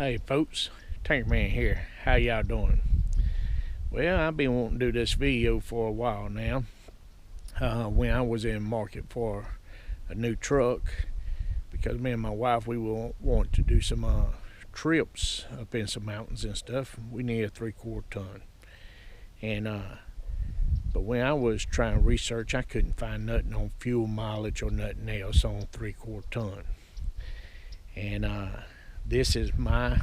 Hey folks, Tank Man here. How y'all doing? Well, I've been wanting to do this video for a while now. When I was in market for a new truck, because me and my wife we will want to do some trips up in some mountains and stuff. We need a 3/4 ton, and but when I was trying to research, I couldn't find nothing on fuel mileage or nothing else on 3/4 ton, and this is my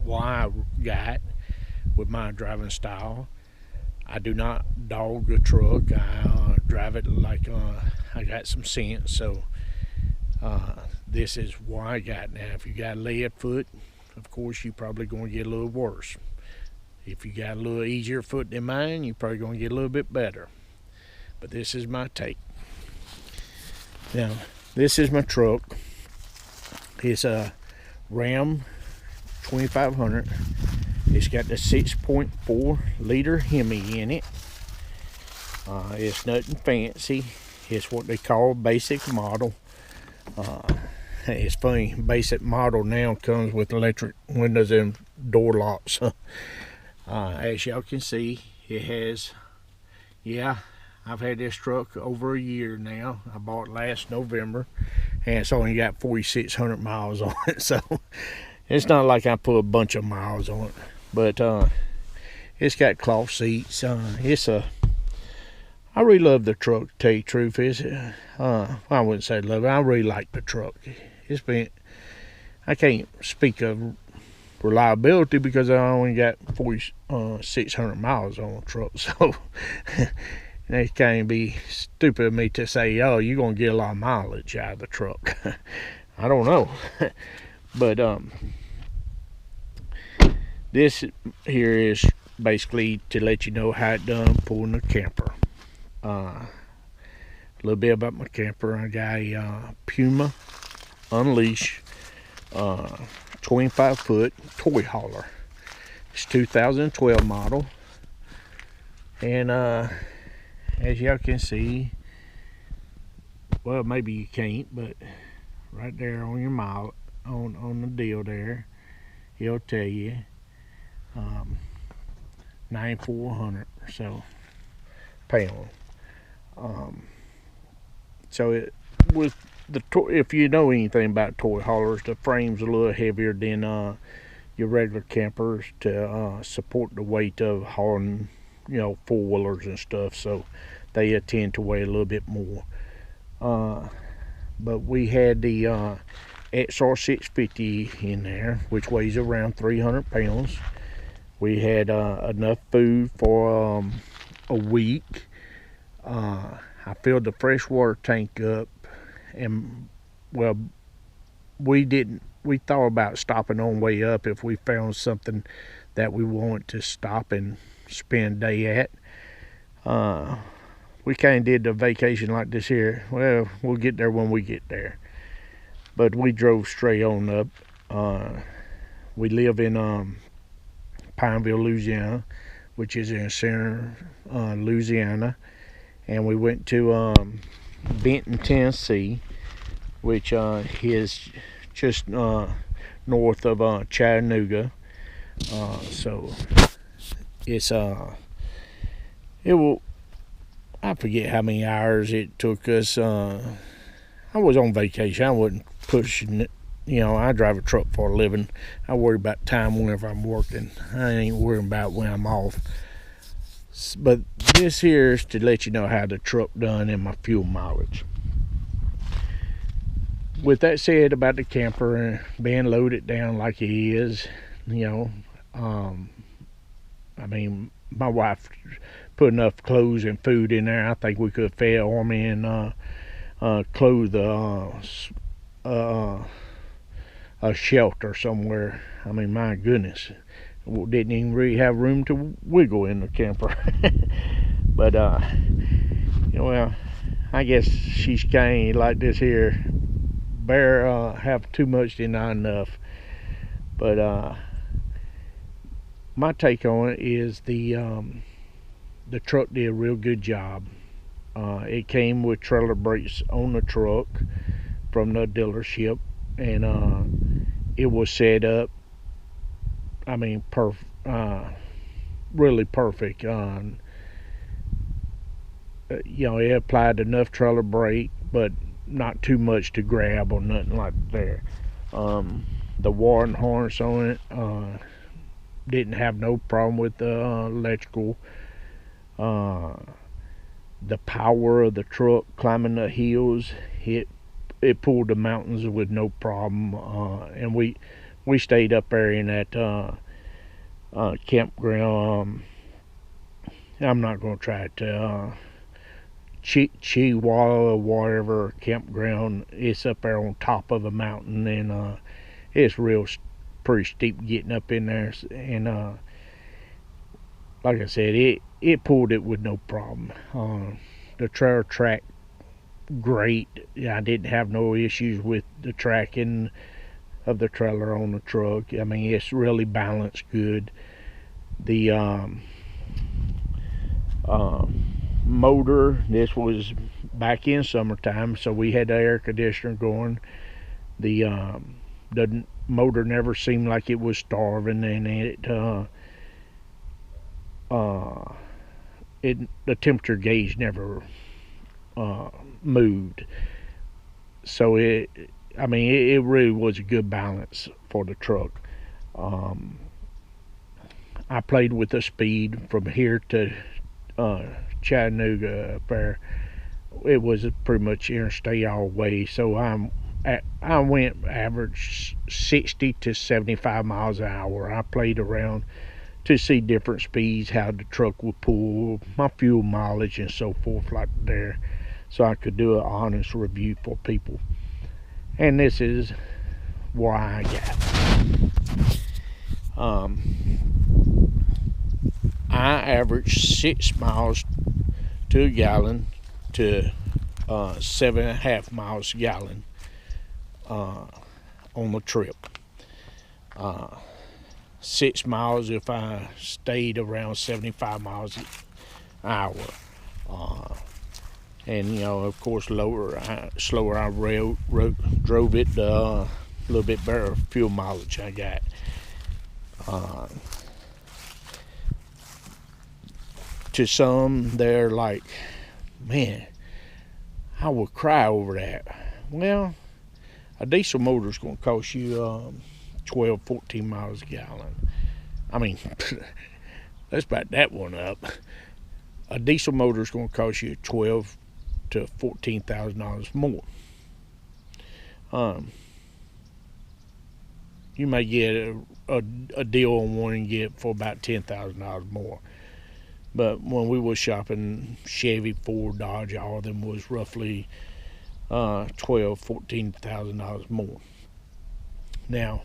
what I got with my driving style. I do not dog the truck. I drive it like I got some sense. So this is what I got. Now, if you got lead foot, of course you're probably going to get a little worse. If you got a little easier foot than mine, you're probably going to get a little bit better. But this is my take. Now, this is my truck. It's a Ram 2500. It's got the 6.4 liter Hemi in it. It's nothing fancy. It's what they call basic model. It's funny, basic model now comes with electric windows and door locks. As y'all can see, it has, I've had this truck over a year now. I bought it last November, and it's only got 4,600 miles on it. So it's not like I put a bunch of miles on it. But it's got cloth seats. I really love the truck, to tell you the truth. I wouldn't say love it. I really like the truck. I can't speak of reliability because I only got 4,600 miles on the truck. So it can't be stupid of me to say, oh, you're going to get a lot of mileage out of the truck. I don't know. But this here is basically to let you know how it done pulling a camper. A little bit about my camper. I got a Puma Unleash 25 foot toy hauler. It's 2012 model, and as y'all can see, well, maybe you can't, but right there on your mile on the deal there, it'll tell you 9,400 or so pound. So it with the if you know anything about toy haulers, the frame's a little heavier than your regular campers to support the weight of hauling, four-wheelers and stuff. So they tend to weigh a little bit more. But we had the XR650 in there, which weighs around 300 pounds. We had enough food for a week. I filled the freshwater tank up, and well, we thought about stopping on way up if we found something that we wanted to stop and spend a day at. We kind of did the vacation like this here. Well, we'll get there when we get there. But we drove straight on up. We live in Pineville, Louisiana, which is in center Louisiana, and we went to Benton, Tennessee, which is just north of Chattanooga. So it's I forget how many hours it took us. I was on vacation. I wasn't pushing it. I drive a truck for a living. I worry about time whenever I'm working. I ain't worrying about when I'm off. But this here is to let you know how the truck done and my fuel mileage. With that said about the camper and being loaded down like it is, I mean, my wife put enough clothes and food in there. I think we could have fed Army and clothed a shelter somewhere. I mean, my goodness, didn't even really have room to wiggle in the camper. But well, I guess she's kind of like this here. Bear have too much than not enough. But my take on it is the truck did a real good job. It came with trailer brakes on the truck from the dealership, and it was set up. I mean, really perfect. It applied enough trailer brake, but not too much to grab or nothing like that. The wiring harness on it didn't have no problem with the electrical. The power of the truck climbing the hills, it pulled the mountains with no problem. And we stayed up there in that campground. I'm not gonna try to Chihuahua or whatever campground. It's up there on top of a mountain, and it's pretty steep getting up in there. And like I said, it pulled it with no problem. The trailer tracked great. I didn't have no issues with the tracking of the trailer on the truck. I mean, it's really balanced good. The motor, this was back in summertime, so we had the air conditioner going. The motor never seemed like it was starving, and the temperature gauge never moved. So it really was a good balance for the truck. I played with the speed from here to Chattanooga up there. It was pretty much interstate all the way, so I went average 60 to 75 miles an hour. I played around to see different speeds, how the truck would pull, my fuel mileage, and so forth like there, so I could do an honest review for people. And this is what I got. I averaged 6 miles to a gallon to 7.5 miles a gallon on the trip. 6 miles if I stayed around 75 miles an hour. And of course, slower I drove it, a little bit better fuel mileage I got. To some, they're like, man, I would cry over that. Well, a diesel motor is going to cost you 12, 14 miles a gallon. I mean, let's back that one up. A diesel motor is going to cost you $12,000 to $14,000 more. You may get a deal on one and get for about $10,000 more. But when we were shopping, Chevy, Ford, Dodge, all of them was roughly $12,000, $14,000 more. Now,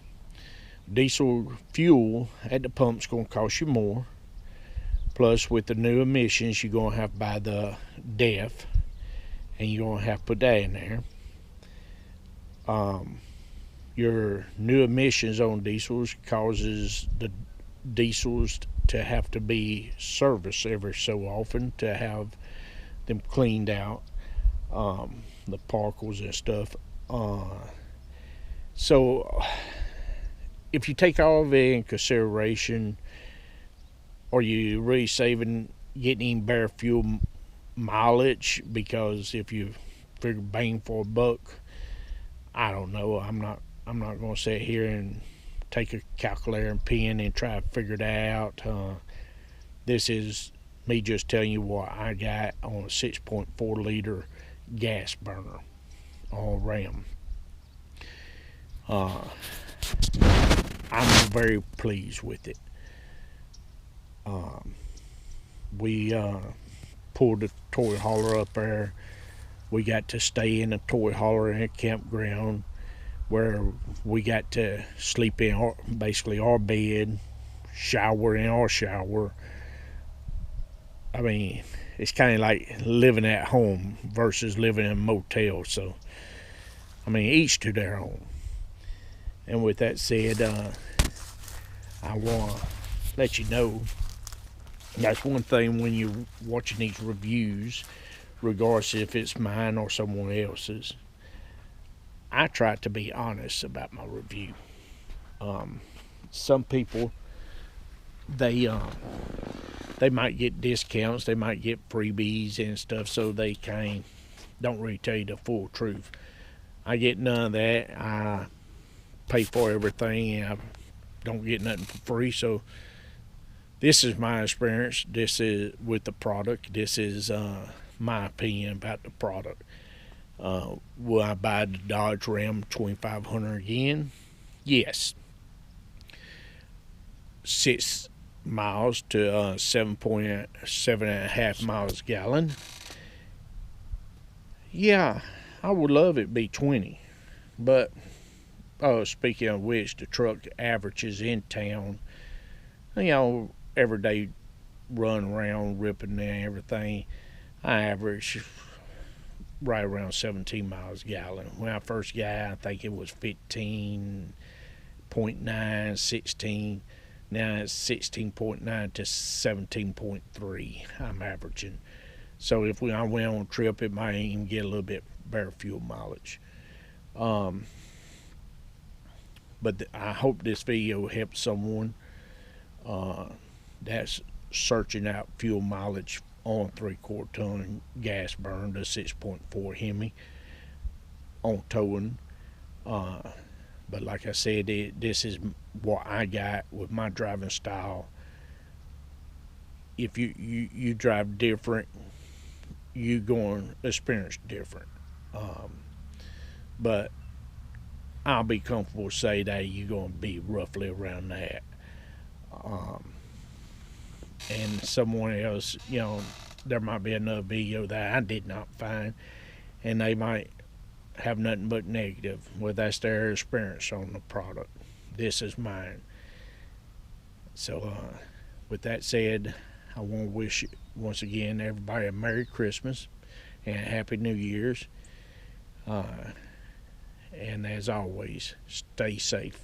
diesel fuel at the pump's going to cost you more. Plus, with the new emissions, you're going to have to buy the DEF, and you're going to have to put that in there. Your new emissions on diesels causes the diesels to have to be serviced every so often to have them cleaned out, the particles and stuff. So if you take all of it in consideration, are you really saving getting bare fuel mileage? Because if you figure bang for a buck, I don't know. I'm not going to sit here and take a calculator and pen and try to figure that out. This is me just telling you what I got on a 6.4 liter gas burner on Ram. I'm very pleased with it. We pulled the toy hauler up there. We got to stay in a toy hauler in a campground where we got to sleep in basically our bed, shower in our shower. I mean, it's kind of like living at home versus living in a motel. So, I mean, each to their own. And with that said, I want to let you know, that's one thing when you're watching these reviews, regardless if it's mine or someone else's, I try to be honest about my review. Some people, they might get discounts, they might get freebies and stuff, so they don't really tell you the full truth. I get none of that. I pay for everything, and I don't get nothing for free. So this is my experience. This is with the product. This is my opinion about the product. Will I buy the Dodge Ram 2500 again? Yes. 6 miles to 7.5 miles a gallon. Yeah, I would love it to be 20. But, speaking of which, the truck averages in town, everyday run around, ripping and everything, I average right around 17 miles a gallon. When I first got, I think it was 15.9, 16. Now it's 16.9 to 17.3 I'm averaging. So if I went on a trip, it might even get a little bit better fuel mileage. But I hope this video helps someone that's searching out fuel mileage on 3/4 ton gas burn, the 6.4 Hemi on towing. But like I said, this is what I got with my driving style. If you drive different, you going to experience different. But I'll be comfortable to say that you're going to be roughly around that. And someone else, there might be another video that I did not find, and they might have nothing but negative. Well, that's their experience on the product. This is mine. So, with that said, I want to wish once again everybody a Merry Christmas and a Happy New Year's. And as always, stay safe.